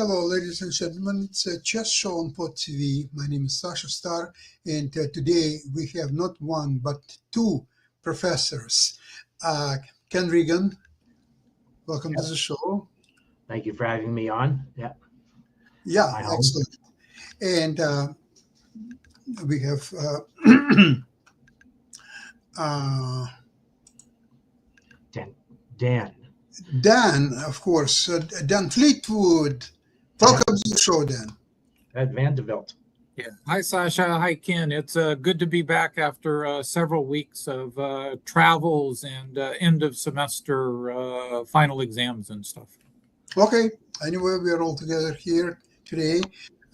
Hello, ladies and gentlemen. It's a chess show on Pod TV. My name is Sasha Star, and today we have not one but two professors. Uh, Ken Regan, welcome to Yep. the show. Thank you for having me on. Yeah, Yeah, my home. excellent. And we have uh, Dan. Dan, of course, Dan Fleetwood. Welcome to the show, Dan. At Vanderbilt. Yeah. Hi, Sasha. Hi, Ken. It's good to be back after several weeks of travels and end of semester final exams and stuff. Okay. Anyway, we are all together here today.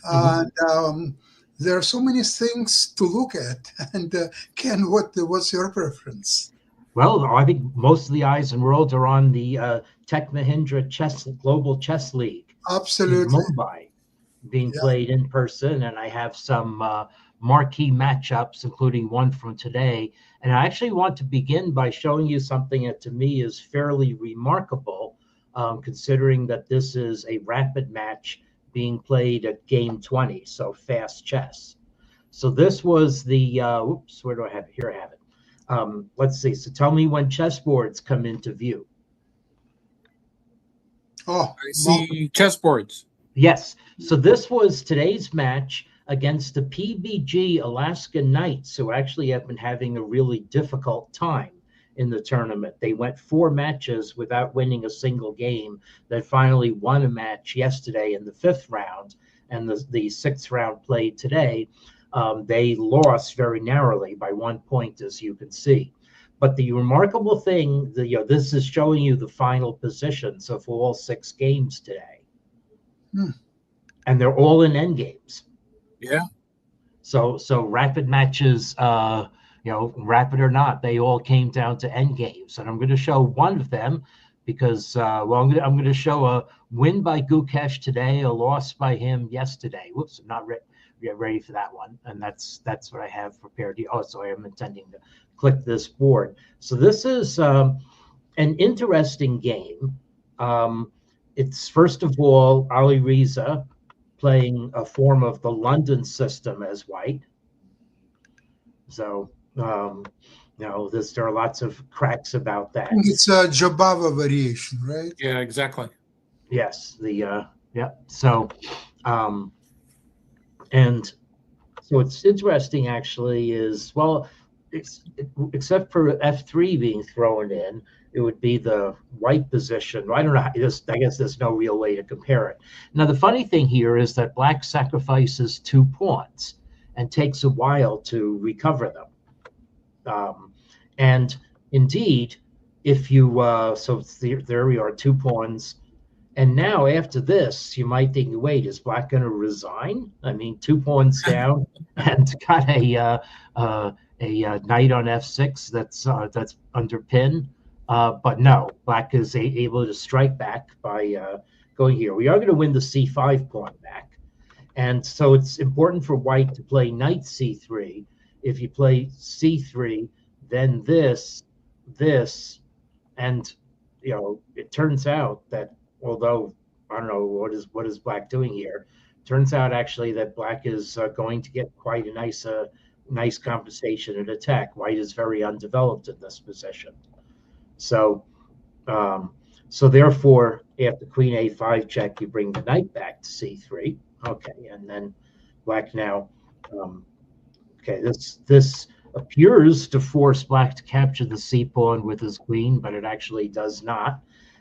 And there are so many things to look at. And Ken, what's your preference? Well, I think most of the eyes in the world are on the Tech Mahindra Global Chess League in Absolutely. Mumbai being Yeah. played in person. And I have some marquee matchups, including one from today. And I actually want to begin by showing you something that to me is fairly remarkable, considering that this is a rapid match being played at game 20, so fast chess. So this was the, where do I have it? Here I have it. Let's see. So tell me when chessboards come into view. Oh, I see chessboards. Yes. So this was today's match against the PBG Alaska Knights, who actually have been having a really difficult time in the tournament. They went 4 matches without winning a single game. They finally won a match yesterday in the 5th round, and the 6th round played today. They lost very narrowly by 1 point, as you can see. But the remarkable thing, this is showing you the final positions of all 6 games today. And they're all in endgames. Yeah. So rapid matches, rapid or not, they all came down to endgames. And I'm going to show one of them because, I'm going to show a win by Gukesh today, a loss by him yesterday. Whoops, I'm not ready for that one. And that's what I have prepared here. Oh, so I am intending to click this board. So this is an interesting game. It's first of all Ali Reza playing a form of the London system as white. So there are lots of cracks about that. it's a Jobava variation, right? Yeah, exactly. Yes, So, and so it's interesting actually is, except for F3 being thrown in, it would be the white position. I don't know. I guess there's no real way to compare it. Now, the funny thing here is that black sacrifices 2 pawns and takes a while to recover them. And indeed, if you, there we are, 2 pawns. And now after this, you might think, wait, is black going to resign? I mean, 2 pawns down and got a knight on F6 that's under pin. But no, black is able to strike back by going here. We are going to win the C5 pawn back. And so it's important for white to play knight C3. If you play C3, then this, and it turns out that although I don't know what is black doing here, turns out actually that black is going to get quite a nice compensation and attack. White is very undeveloped in this position. So therefore, after queen a5 check, you bring the knight back to c3. Okay, and then black now. This appears to force black to capture the c pawn with his queen, but it actually does not,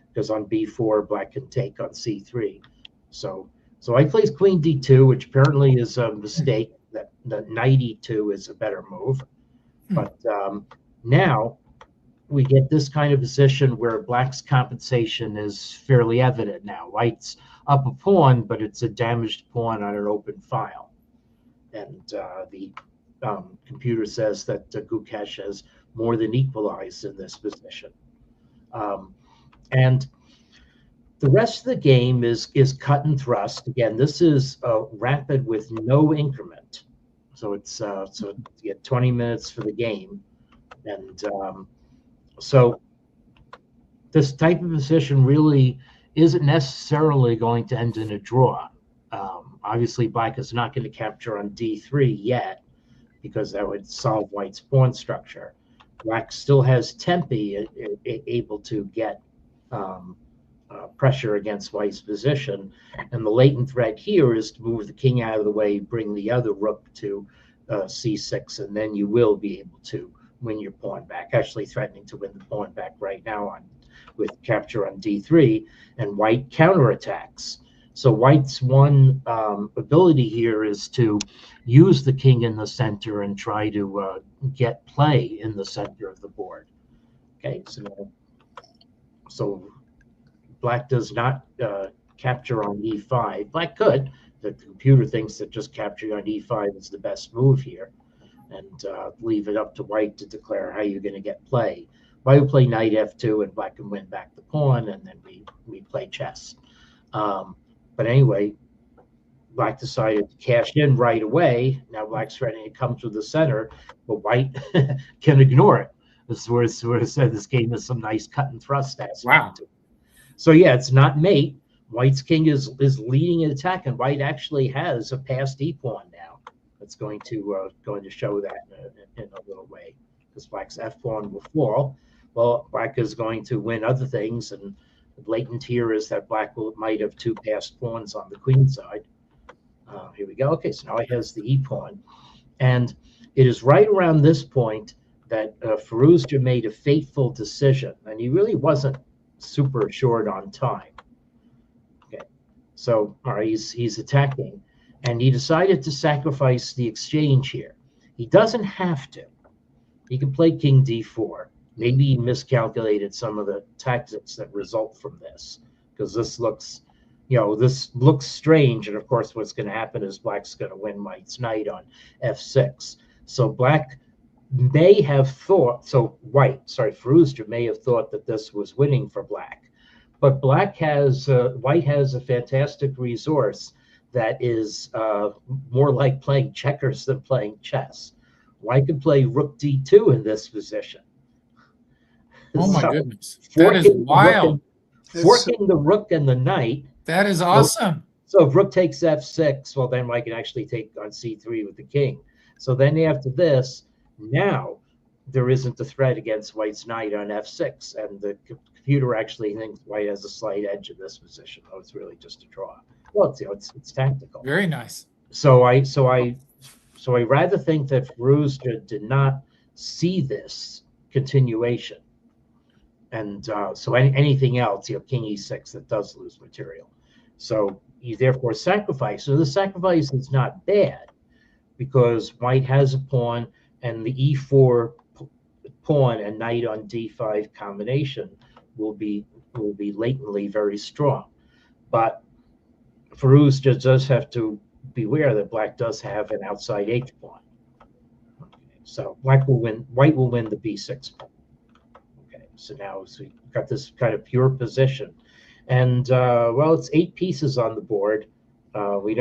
because on b4, black can take on c3. So I plays queen d2, which apparently is a mistake. That knight e2 is a better move. But now we get this kind of position where black's compensation is fairly evident now. White's up a pawn, but it's a damaged pawn on an open file. And the computer says that Gukesh has more than equalized in this position. And the rest of the game is cut and thrust. Again, this is rapid with no increment. So it's you get 20 minutes for the game. And so this type of position really isn't necessarily going to end in a draw. Obviously, black is not going to capture on d3 yet, because that would solve white's pawn structure. Black still has tempi able to get pressure against white's position, and the latent threat here is to move the king out of the way, bring the other rook to c6, and then you will be able to win your pawn back. Actually threatening to win the pawn back right now with capture on d3, and white counterattacks. So white's one ability here is to use the king in the center and try to get play in the center of the board. Okay, so black does not capture on e5. Black could. The computer thinks that just capturing on e5 is the best move here, and leave it up to white to declare how you're going to get play. White will play knight f2, and black can win back the pawn, and then we play chess. But anyway, black decided to cash in right away. Now black's threatening to come through the center, but white can ignore it. This is where it said this game is some nice cut and thrust aspect. Wow. So yeah, it's not mate. White's king is leading an attack, and white actually has a passed e pawn now. It's going to show that in a little way, because black's f pawn will fall. Well, black is going to win other things, and latent here is that black might have two passed pawns on the queen side. Here we go. Okay, so now he has the e pawn, and it is right around this point that Firouzja made a fateful decision, and he really wasn't super short on time. Okay, so all right, he's attacking, and he decided to sacrifice the exchange here. He doesn't have to. He can play king d4. Maybe he miscalculated some of the tactics that result from this, because this looks strange. And of course, what's going to happen is black's going to win white's knight on f6. So black may have thought, Firouzja may have thought that this was winning for black, but white has a fantastic resource that is more like playing checkers than playing chess. White can play rook d2 in this position. Oh my goodness, that is wild. Forking the rook and the knight. That is awesome. So if rook takes f6, well, then white can actually take on c3 with the king. So then after this, now there isn't a threat against white's knight on f6, and the computer actually thinks white has a slight edge in this position. Oh, it's really just a draw. Well, it's tactical. Very nice. So I rather think that Firouzja did not see this continuation. And so anything else, king e6, that does lose material. So you therefore sacrifice. So the sacrifice is not bad, because white has a pawn, and the e4 pawn and knight on d5 combination will be latently very strong. But Firouzja does have to beware that black does have an outside h pawn. Okay, so white will win the b6 pawn. So now we've got this kind of pure position, and well, it's 8 pieces on the board. We've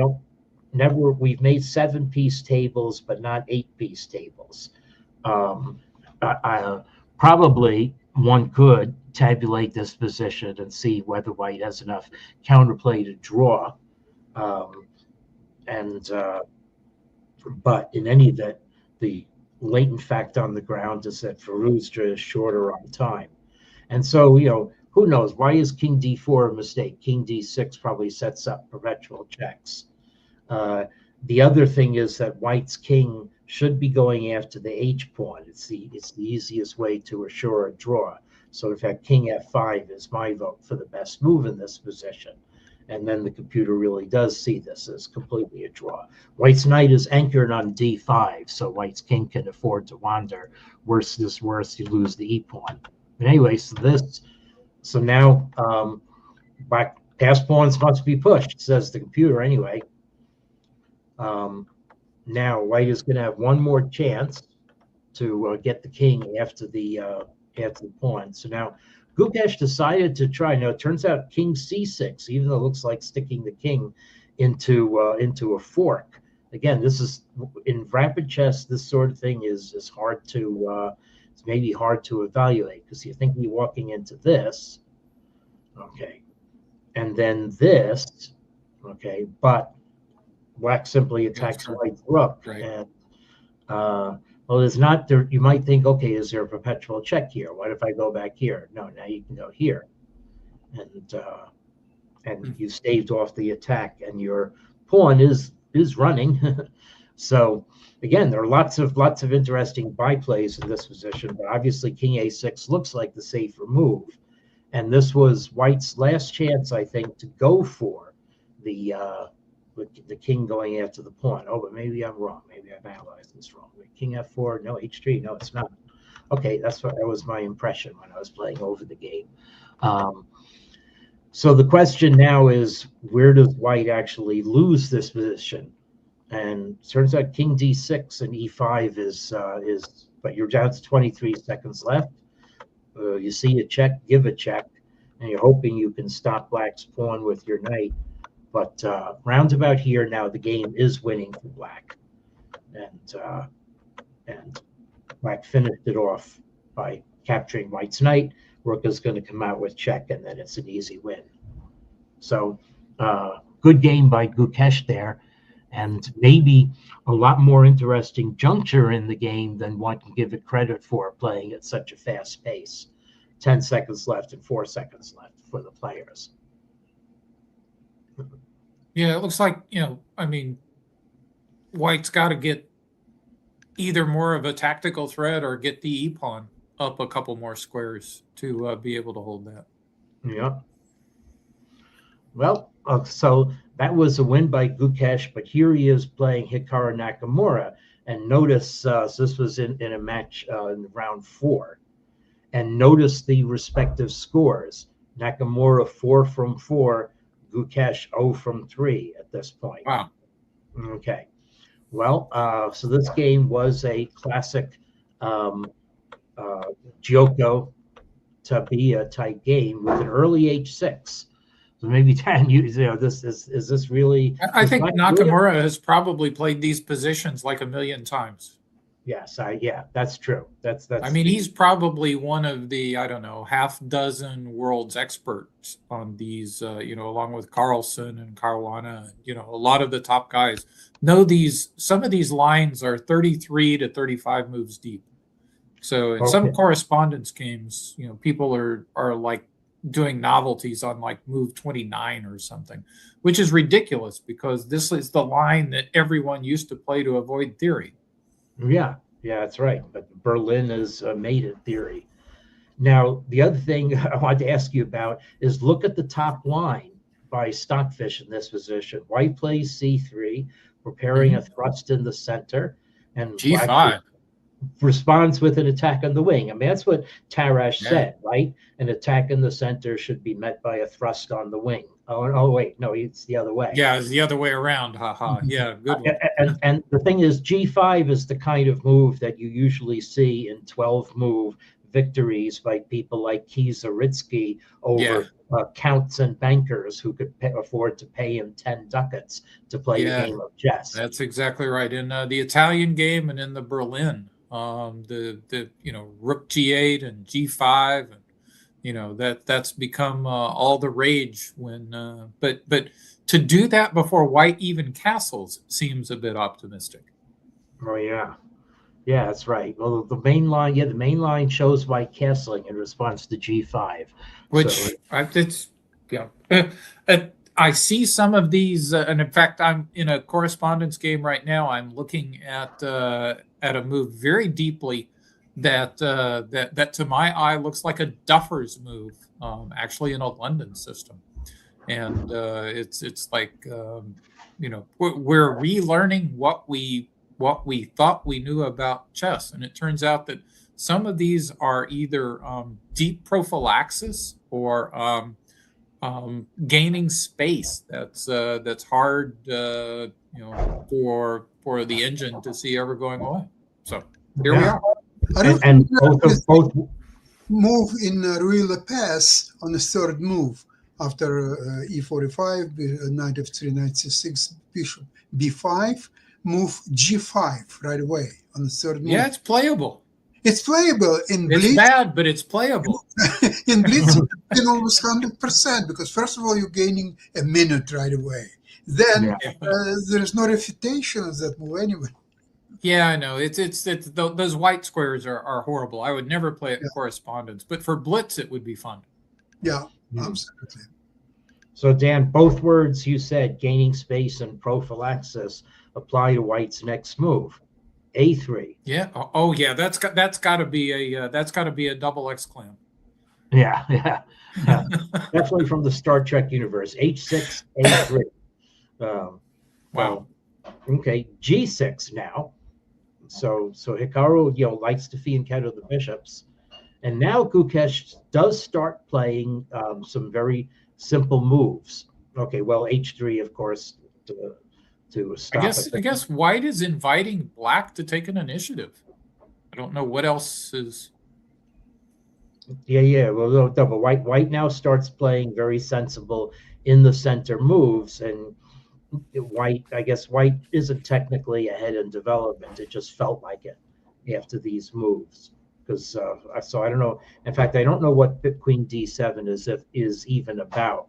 made 7-piece tables, but not 8-piece tables. Probably one could tabulate this position and see whether white has enough counterplay to draw, but in any event, the latent fact on the ground is that Firouzja is shorter on time. And so, who knows? Why is king d4 a mistake? King d6 probably sets up perpetual checks. The other thing is that white's king should be going after the h pawn. It's the easiest way to assure a draw. So in fact, king f5 is my vote for the best move in this position. And then the computer really does see this as completely a draw. White's knight is anchored on d5, so white's king can afford to wander. Worse is worse, you lose the e pawn. But anyway, so now black pass pawns must be pushed, says the computer anyway. Now white is going to have one more chance to get the king after the pawn. So now Gukesh decided to try. Now it turns out king c6, even though it looks like sticking the king into a fork. Again, this is in rapid chess. This sort of thing is hard to it's maybe hard to evaluate, because you're thinking you're walking into this, okay, and then this, okay, but black simply attacks true. white's rook. Right. And well, there's not there. You might think, okay, is there a perpetual check here? What if I go back here? No, now you can go here, and you staved off the attack, and your pawn is running. So again, there are lots of interesting byplays in this position, but obviously king a6 looks like the safer move, and this was white's last chance, I think, to go for the king going after the pawn. Oh, but maybe I'm wrong. Maybe I've analyzed this wrong. Wait, king f4, no, h3, no, it's not. Okay, that was my impression when I was playing over the game. So the question now is, where does white actually lose this position? And turns out king d6 and e5 is, but you're down to 23 seconds left. You see a check, give a check, and you're hoping you can stop black's pawn with your knight. But roundabout here now, the game is winning for black, and black finished it off by capturing white's knight. Rook is going to come out with check, and then it's an easy win. So good game by Gukesh there, and maybe a lot more interesting juncture in the game than one can give it credit for, playing at such a fast pace. 10 seconds left and 4 seconds left for the players. Yeah, it looks like, I mean, white's got to get either more of a tactical threat or get the e-pawn up a couple more squares to be able to hold that. Yeah. Well, so that was a win by Gukesh, but here he is playing Hikaru Nakamura. And notice, so this was in a match in round 4. And notice the respective scores. Nakamura 4 from 4, Gukesh 0 from 3 at this point. Wow. Okay. Well, so this game was a classic Gyoko Tabiya type game with an early h6. So maybe Dan, this is this really? I think Nakamura has probably played these positions like a million times. Yes, yeah, that's true. That's. I mean, he's probably one of the, I don't know, half dozen world's experts on these. Along with Carlsen and Caruana. A lot of the top guys know these. Some of these lines are 33 to 35 moves deep. So in some correspondence games, people are like doing novelties on like move 29 or something, which is ridiculous because this is the line that everyone used to play to avoid theory. Yeah, that's right. But Berlin is made it theory. Now, the other thing I wanted to ask you about is look at the top line by Stockfish in this position. White plays c3, preparing a thrust in the center, and g5 responds with an attack on the wing. I mean, that's what Tarrasch said, right? An attack in the center should be met by a thrust on the wing. Oh wait, no, it's the other way. Yeah, it's the other way around. Haha. Yeah, good one. And the thing is, g5 is the kind of move that you usually see in 12-move victories by people like Kieseritzky over counts and bankers who could afford to pay him 10 ducats to play a game of chess. That's exactly right. In the Italian game and in the Berlin, the rook g8 and g5, and that's become all the rage when but to do that before white even castles seems a bit optimistic. Oh yeah, that's right. Well, the main line shows white castling in response to g5, which I see some of these, and in fact, I'm in a correspondence game right now. I'm looking at a move very deeply that to my eye looks like a Duffer's move, actually in a London system, and it's like we're relearning what we thought we knew about chess, and it turns out that some of these are either deep prophylaxis or gaining space that's hard for the engine to see ever going away. So here we are. I don't and both move in Ruy Lopez on the third move after e45, knight f3, knight c6, bishop b5, move g5 right away on the third move. Yeah, it's playable. It's playable in It's Blitz. bad, but it's playable. In Blitz, you can almost 100% because first of all, you're gaining a minute right away. Then Yeah. there is no refutation of that move anyway. Yeah, I know. Those white squares are horrible. I would never play it in correspondence, but for blitz, it would be fun. Yeah, Mhm. absolutely. So Dan, both words you said, gaining space and prophylaxis, apply to White's next move, A3. Yeah. Oh, yeah. That's got to be a double exclam. Yeah, yeah, yeah. Definitely from the Star Trek universe. H6, A3. Wow. Well, okay, G6 now. So Hikaru, likes to fianchetto the bishops, and now Gukesh does start playing some very simple moves. Okay, well, H3, of course, to stop. I guess White is inviting Black to take an initiative. I don't know what else is. Yeah. Well, no, but White now starts playing very sensible in the center moves, and White isn't technically ahead in development. It just felt like it after these moves. Because so I don't know. In fact, I don't know what Queen D7 is even about.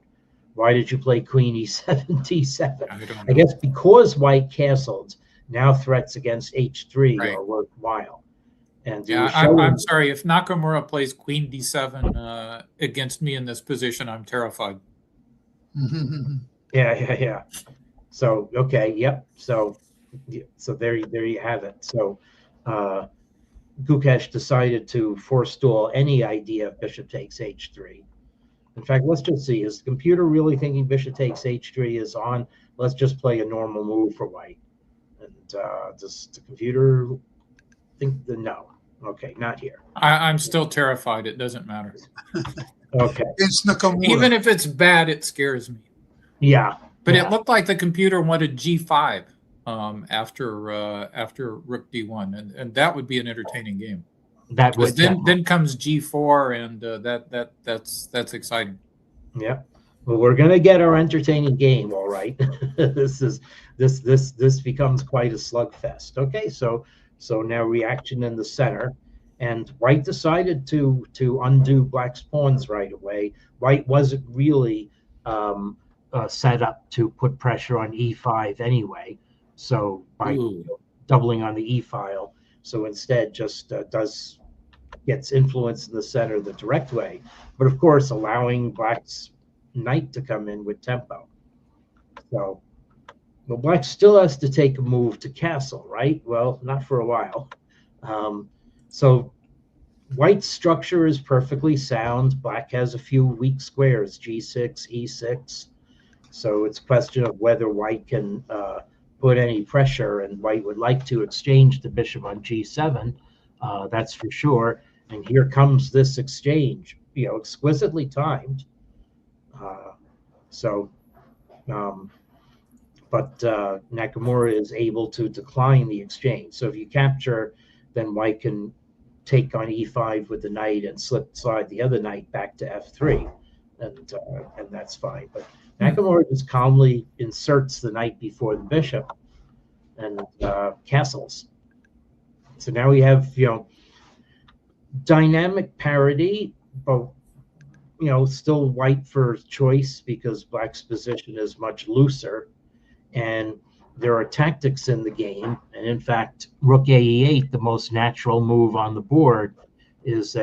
Why did you play Queen E7 D7? I don't know. I guess because White castled, now threats against H3 Right. are worthwhile. And Yeah, I'm sorry. If Nakamura plays Queen D7 against me in this position, I'm terrified. Yeah. So okay, yep. So there you have it. So Gukesh decided to forestall any idea of bishop takes H3. In fact, let's just see. Is the computer really thinking bishop takes H3 is on? Let's just play a normal move for White. And does the computer think the no? Okay, not here. I'm still terrified. It doesn't matter. Okay. It's Nakamura. Even if it's bad, it scares me. Yeah. But yeah. it looked like the computer wanted G5 after Rook D1, and that would be an entertaining game. That would then comes G4, and that's exciting. Yeah. Well, we're gonna get our entertaining game, all right. This becomes quite a slugfest. Okay, so now reaction in the center, and White decided to undo Black's pawns right away. White wasn't really set up to put pressure on E5 anyway, so by doubling on the E file, so instead just gets influence in the center the direct way, but of course allowing Black's knight to come in with tempo. So, well, Black still has to take a move to castle, right? Well, not for a while. So White's structure is perfectly sound. Black has a few weak squares, G6, E6. So it's a question of whether White can put any pressure, and White would like to exchange the bishop on G7. That's for sure. And here comes this exchange, exquisitely timed. But Nakamura is able to decline the exchange. So if you capture, then White can take on E5 with the knight and slide the other knight back to F3, and that's fine. But Nakamura just calmly inserts the knight before the bishop and castles. So now we have dynamic parity, but still White for choice because Black's position is much looser, and there are tactics in the game. And in fact, Rook AE8, the most natural move on the board, is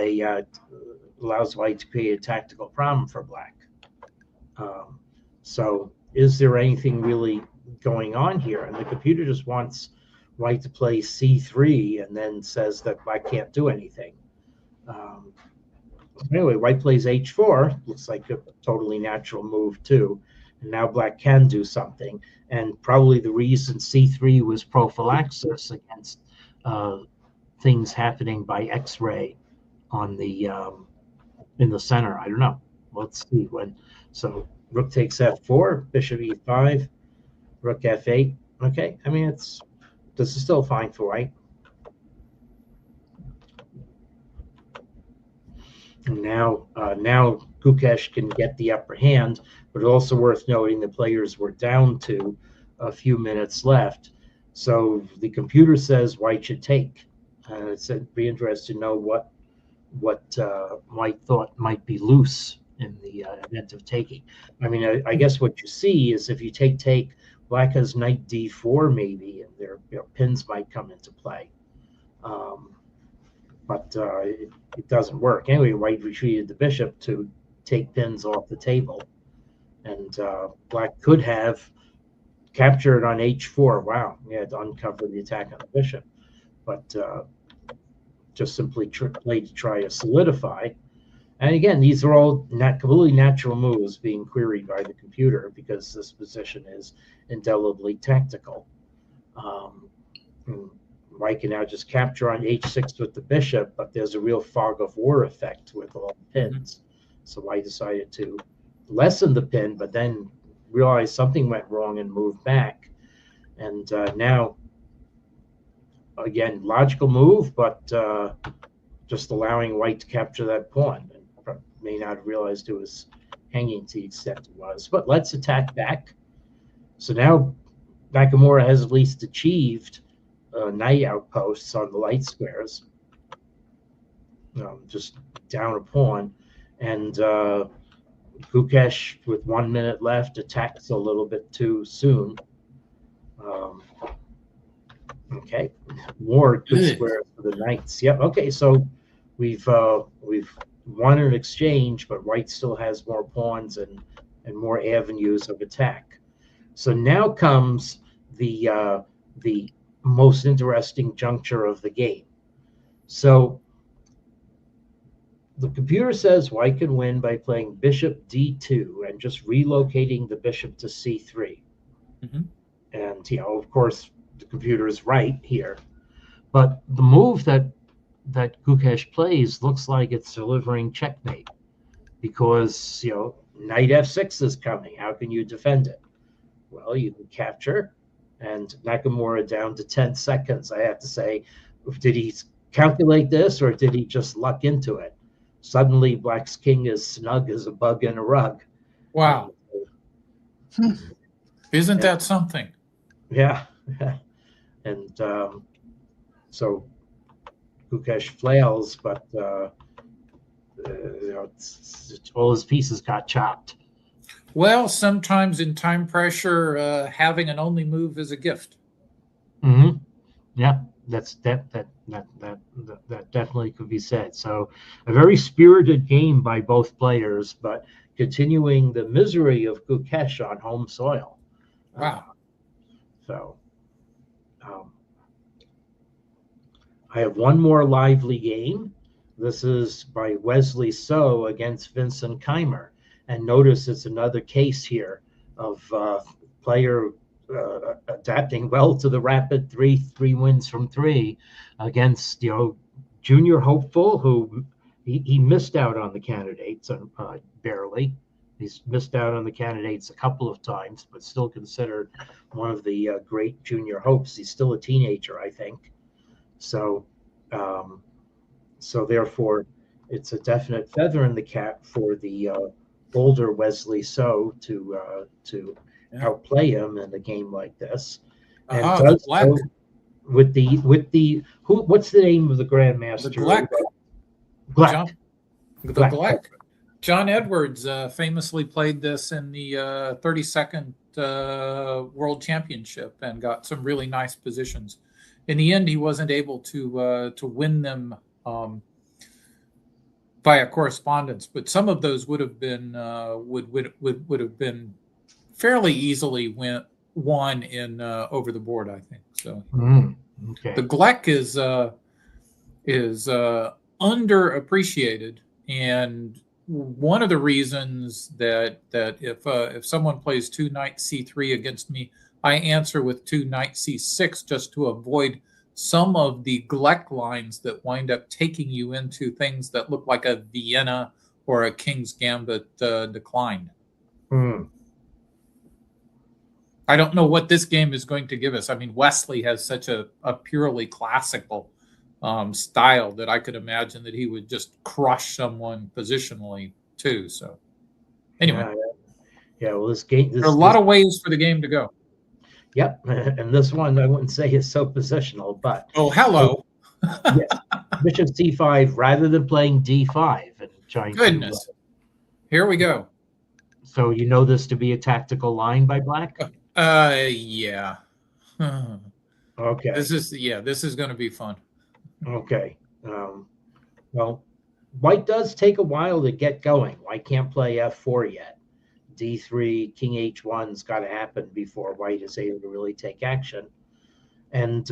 allows White to create a tactical problem for Black. So is there anything really going on here? And the computer just wants White to play C3 and then says that Black can't do anything. Anyway, White plays H4, looks like a totally natural move too. And now Black can do something. And probably the reason C3 was prophylaxis against things happening by X-ray on the in the center. I don't know. Let's see when. So Rook takes F4, Bishop E5, Rook F8. Okay, I mean this is still fine for White. And now Gukesh can get the upper hand, but also worth noting the players were down to a few minutes left. So the computer says White should take. It'd be interesting to know what White thought might be loose in the event of taking. I mean, I guess what you see is if you take, Black has knight d4 maybe, and their pins might come into play. But it doesn't work. Anyway, White retreated the bishop to take pins off the table. And Black could have captured on h4. Wow, he had to uncover the attack on the bishop. But just simply played to try to solidify. And again, these are all completely natural moves being queried by the computer because this position is indelibly tactical. White can now just capture on h6 with the bishop, but there's a real fog of war effect with all the pins. So White decided to lessen the pin, but then realized something went wrong and moved back. And now, again, logical move, but just allowing White to capture that pawn. And may not have realized it was hanging to the extent it was. But let's attack back. So now Nakamura has at least achieved knight outposts on the light squares. Just down a pawn. And Gukesh, with 1 minute left, attacks a little bit too soon. Okay, more good squares for the knights. Yep. Okay, so we've won an exchange, but White still has more pawns and more avenues of attack. So now comes the most interesting juncture of the game. So the computer says White can win by playing bishop d2 and just relocating the bishop to c3. And of course, the computer is right here, but the move that Gukesh plays looks like it's delivering checkmate because knight f6 is coming. How can you defend it? Well, you can capture, and Nakamura down to 10 seconds. I have to say, did he calculate this or did he just luck into it? Suddenly, Black's king is snug as a bug in a rug. Wow. Isn't that something? Yeah. And so Gukesh flails, but all his pieces got chopped. Well, sometimes in time pressure, having an only move is a gift. Yeah, that definitely could be said. So a very spirited game by both players, but continuing the misery of Gukesh on home soil. Wow. So I have one more lively game. This is by Wesley So against Vincent Keimer. And notice it's another case here of player adapting well to the rapid three wins from 3 against junior hopeful who he missed out on the candidates barely. He's missed out on the candidates a couple of times, but still considered one of the great junior hopes. He's still a teenager, I think. So therefore, it's a definite feather in the cap for the older Wesley So to outplay him in a game like this. And does so with the what's the name of the grandmaster? The Gleck. John Edwards famously played this in the 32nd World Championship and got some really nice positions. In the end, he wasn't able to win them via correspondence, but some of those would have been would have been fairly easily won in over the board, I think. So okay. The Gleck is underappreciated, and one of the reasons that if someone plays 2 knight c3 against me, I answer with 2 knight c6 just to avoid some of the Gleck lines that wind up taking you into things that look like a Vienna or a King's Gambit decline. I don't know what this game is going to give us. I mean, Wesley has such a purely classical style that I could imagine that he would just crush someone positionally too. So anyway. Well, this game... there are a lot of ways for the game to go. Yep, and this one I wouldn't say is so positional, but... Oh, hello. Yes. Bishop c5 rather than playing d5 and trying Goodness. Here we go. So you know this to be a tactical line by Black? Yeah. Okay. This is going to be fun. Okay. Well, White does take a while to get going. White can't play f4 yet. d3, king h1's got to happen before White is able to really take action. And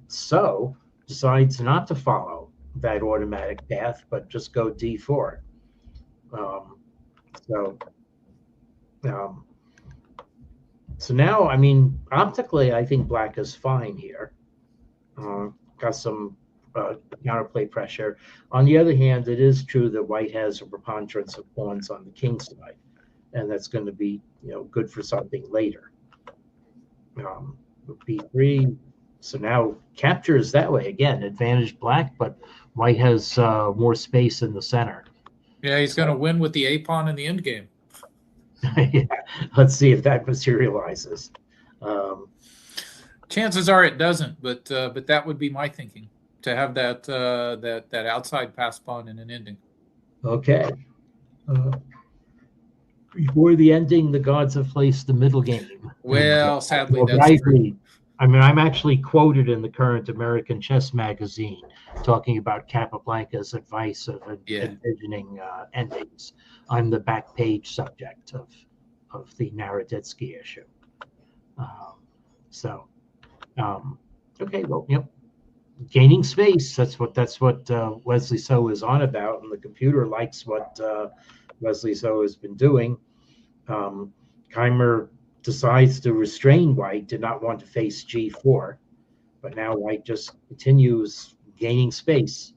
so decides not to follow that automatic path, but just go d4. So now, I mean, optically, I think Black is fine here. Got some counterplay pressure. On the other hand, it is true that White has a preponderance of pawns on the king side, and that's going to be, good for something later. b3. So now capture is that way again. Advantage Black, but White has more space in the center. Yeah, he's going to win with the a pawn in the end game. Yeah, let's see if that materializes. Chances are it doesn't, but that would be my thinking, to have that that outside pass pawn in an ending. Okay. Before the ending, the gods have placed the middle game. Well, sadly, that's rightly. I mean, I'm actually quoted in the current American Chess Magazine talking about Capablanca's advice of envisioning endings. I'm the back page subject of the Naroditsky issue. Okay, well, gaining space. That's what Wesley So is on about, and the computer likes what Wesley So has been doing. Keimer decides to restrain White, did not want to face g4, but now White just continues gaining space,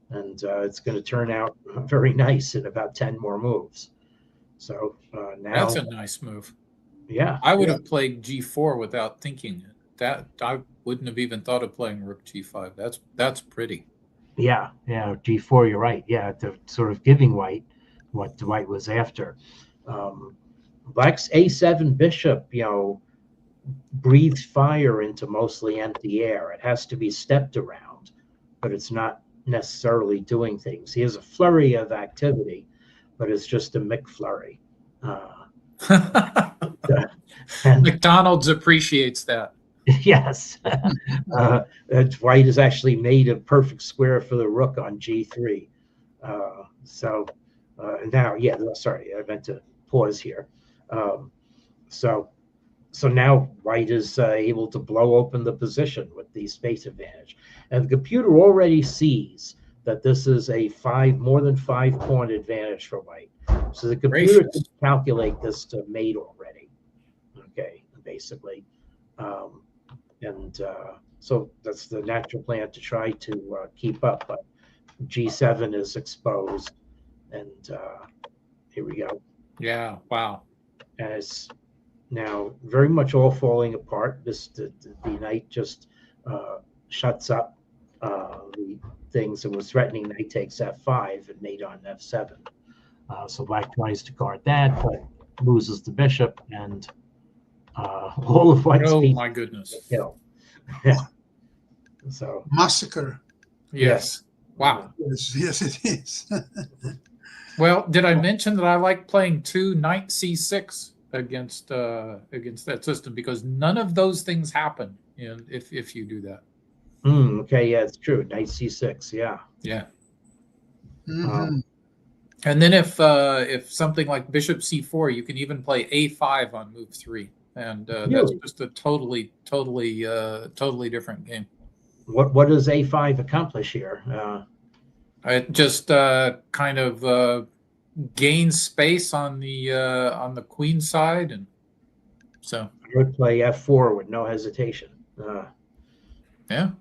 and it's going to turn out very nice in about 10 more moves. So now that's a nice move. Yeah, I would have played g4 without thinking. That I wouldn't have even thought of playing rook g5. That's pretty. Yeah, g4. You're right. Yeah, the sort of giving White what White was after. Black's a7 bishop, breathes fire into mostly empty air. It has to be stepped around, but it's not necessarily doing things. He has a flurry of activity, but it's just a McFlurry. McDonald's appreciates that. Yes. White has actually made a perfect square for the rook on g3. Now, sorry, I meant to pause here. So now White is able to blow open the position with the space advantage. And the computer already sees that this is a more than 5 pawn advantage for White. So the computer can calculate this to mate already. Okay, basically. So that's the natural plan to try to keep up. But g7 is exposed. And here we go. Yeah, wow. And it's now very much all falling apart. The knight just shuts up the things and was threatening knight takes f5 and mate on f7. So Black tries to guard that, but loses the bishop, and all of White's pieces. My goodness. Yeah. So massacre. Yes. Wow. Yes, it is. Well, did I mention that I like playing knight c6 against that system, because none of those things happen if you do that. Okay, yeah, it's true. Knight c6, yeah. Yeah. Mm-hmm. And then if something like bishop c4, you can even play a5 on move 3, and that's just a totally different game. What does a5 accomplish here? It just kind of gains space on the queen side, and so I would play f4 with no hesitation. Yeah.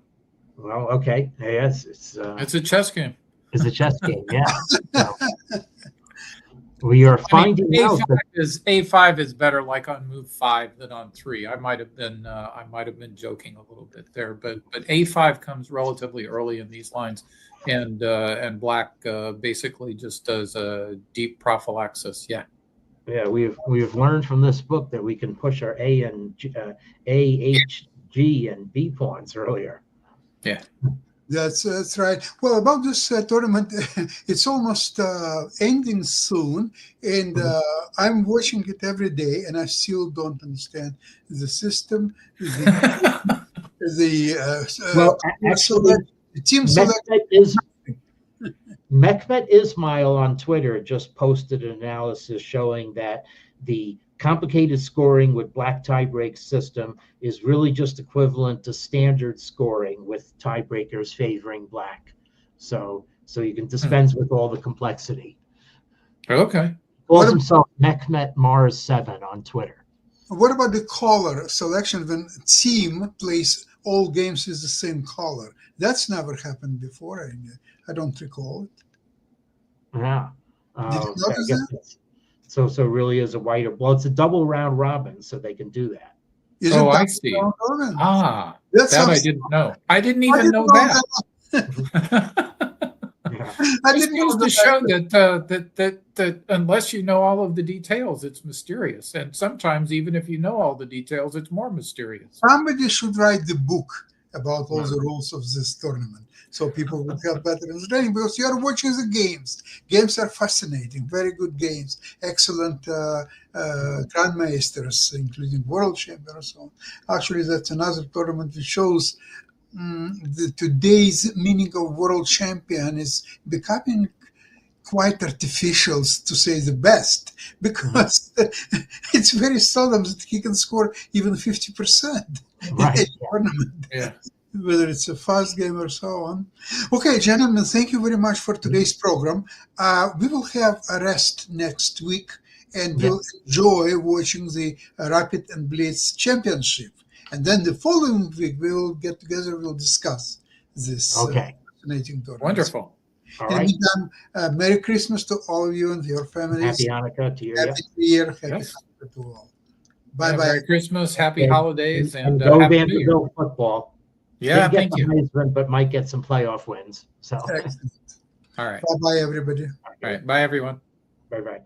Well, okay. Yes, it's a chess game. It's a chess game, yeah. So, we are finding out that a5 is better, like on move 5 than on 3. I might have been joking a little bit there, but a5 comes relatively early in these lines, and Black basically just does a deep prophylaxis. Yeah. Yeah, we've learned from this book that we can push our A, H, G, and B pawns earlier. Yeah. That's right. Well, about this tournament, it's almost ending soon, and I'm watching it every day, and I still don't understand the system, Well, actually, the team select. Mehmet Ismail on Twitter just posted an analysis showing that the complicated scoring with black tiebreak system is really just equivalent to standard scoring with tiebreakers favoring black. So you can dispense with all the complexity. Okay. Calls himself Mehmet Mars 7 on Twitter. What about the color selection when team plays all games with the same color? That's never happened before. I don't recall it. Yeah. Did you notice that? So really is a white. Well, it's a double round robin, so they can do that. Oh, I see. That I didn't know. I didn't even know that. It goes to show that unless you know all of the details, it's mysterious. And sometimes, even if you know all the details, it's more mysterious. Somebody should write the book about all the rules of this tournament, so people would have better understanding, because you are watching the games. Games are fascinating, very good games, excellent grandmasters, including world champions and so on. Actually, that's another tournament that shows today's meaning of world champion is becoming quite artificial, to say the best, because it's very seldom that he can score even 50% in a tournament. Yeah. Whether it's a fast game or so on. Okay, gentlemen, thank you very much for today's program. We will have a rest next week, and we'll enjoy watching the Rapid and Blitz Championship. And then the following week, we will get together, we'll discuss this fascinating tournament. Wonderful. All right. And Merry Christmas to all of you and your families. Happy Hanukkah to you. Happy New Year. Happy Hanukkah to all. Bye-bye. Merry Christmas, happy holidays, and go Happy New Year. Vanderbilt football. Yeah, thank you. Heisman, but might get some playoff wins. So, Excellent. All right. Bye-bye, everybody. All right. Bye, everyone. Bye-bye.